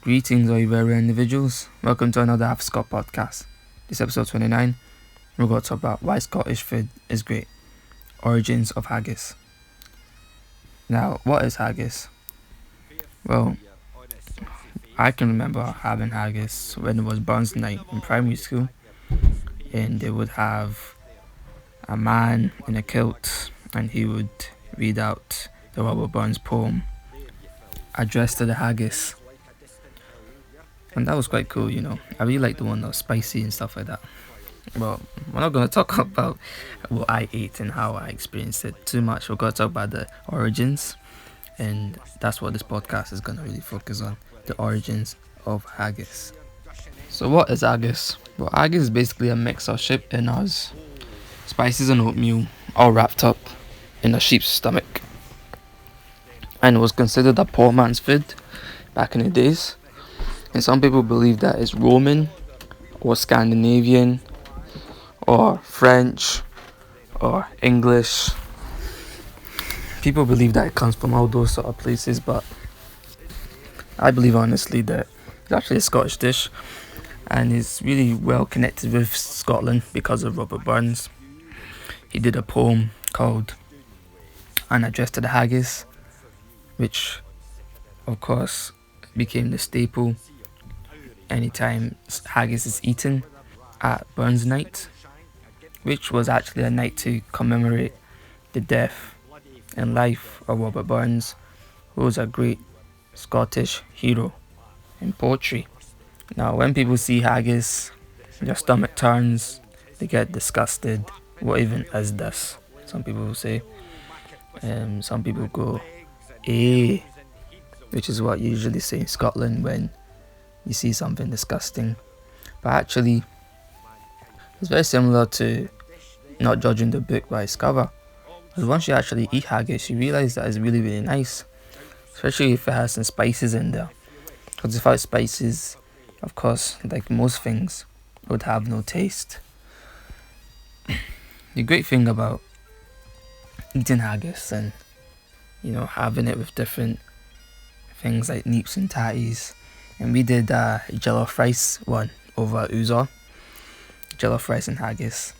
Greetings, all you very rare individuals. Welcome to another Afro-Scot podcast. This episode 29, we're going to talk about why Scottish food is great. Origins of Haggis. Now, what is Haggis? Well, I can remember having Haggis when it was Burns night in primary school, and they would have a man in a kilt, and he would read out the Robert Burns poem addressed to the Haggis. And that was quite cool, you know. I really liked the one that was spicy and stuff like that. Well, we're not going to talk about what I ate and how I experienced it too much. We're going to talk about the origins, and that's what this podcast is going to really focus on, the origins of Haggis. So what is Haggis? Well, Haggis is basically a mix of sheep innards, spices and oatmeal, all wrapped up in a sheep's stomach. And it was considered a poor man's food back in the days. And some people believe that it's Roman or Scandinavian or French or English. People believe that it comes from all those sort of places, but I believe honestly that it's actually a Scottish dish and is really well connected with Scotland because of Robert Burns. He did a poem called An Address to the Haggis, which of course became the staple anytime haggis is eaten at Burns Night, which was actually a night to commemorate the death and life of Robert Burns, who was a great Scottish hero in poetry. Now, when people see haggis, their stomach turns, they get disgusted. What even is this? Some people will say. Some people go, eh, which is what you usually say in Scotland when you see something disgusting. But actually, it's very similar to not judging the book by its cover. Because once you actually eat haggis, you realise that it's really, really nice. Especially if it has some spices in there. Because without spices, of course, like most things, it would have no taste. The great thing about eating haggis and, having it with different things like neeps and tatties. And we did a jollof rice one over at Uzor. Jollof rice and haggis,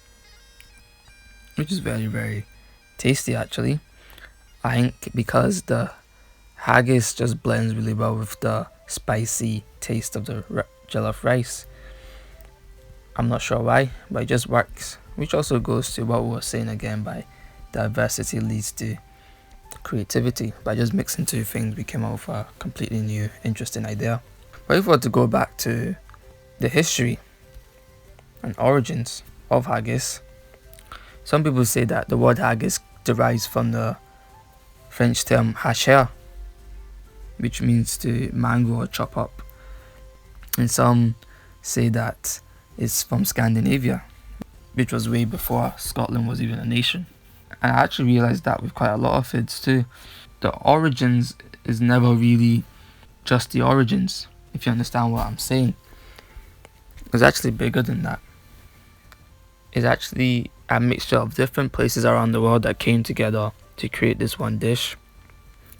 which is very, very tasty actually. I think because the haggis just blends really well with the spicy taste of the jollof rice. I'm not sure why, but it just works. Which also goes to what we were saying again, by diversity leads to creativity. By just mixing two things, we came up with a completely new, interesting idea. But if we were to go back to the history and origins of haggis, some people say that the word haggis derives from the French term hacher, which means to mangle or chop up. And some say that it's from Scandinavia, which was way before Scotland was even a nation. And I actually realised that with quite a lot of foods too. The origins is never really just the origins, if you understand what I'm saying. It's actually bigger than that. It's actually a mixture of different places around the world that came together to create this one dish.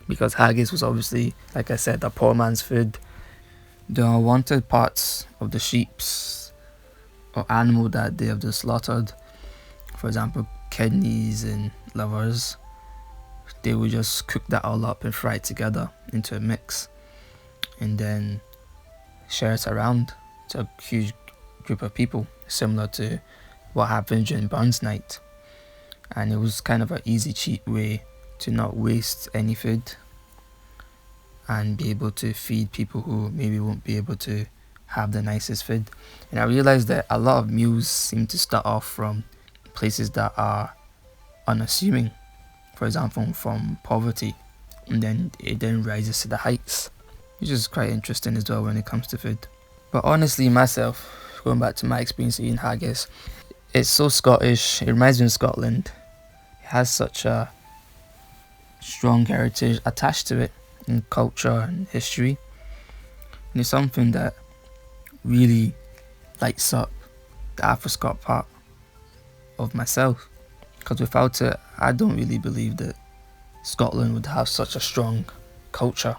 Because haggis was obviously, like I said, a poor man's food. The unwanted parts of the sheep's or animal that they have just slaughtered, for example, kidneys and livers, they would just cook that all up and fry it together into a mix and then share it around to a huge group of people, similar to what happened during Burns Night. And it was kind of an easy, cheap way to not waste any food and be able to feed people who maybe won't be able to have the nicest food. And I realized that a lot of meals seem to start off from places that are unassuming, for example from poverty, and then it then rises to the heights, which is quite interesting as well when it comes to food. But honestly, myself, going back to my experience eating haggis, it's so Scottish. It reminds me of Scotland. It has such a strong heritage attached to it in culture and history, and it's something that really lights up the Afro-Scot part of myself, because without it, I don't really believe that Scotland would have such a strong culture,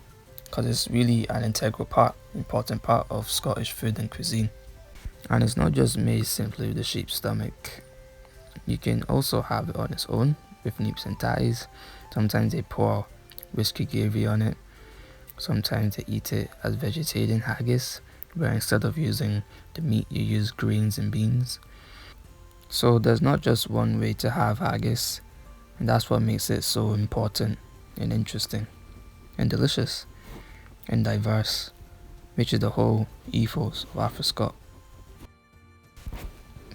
because it's really an important part of Scottish food and cuisine. And it's not just made simply with the sheep's stomach. You can also have it on its own with neeps and tatties. Sometimes they pour whiskey gravy on it. Sometimes they eat it as vegetarian haggis, where instead of using the meat you use grains and beans. So there's not just one way to have haggis, and that's what makes it so important and interesting and delicious and diverse, which is the whole ethos of Afro-Scot.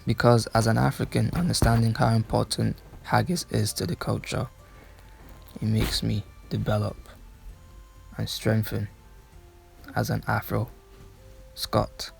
Because as an African, understanding how important haggis is to the culture, it makes me develop and strengthen as an Afro-Scot.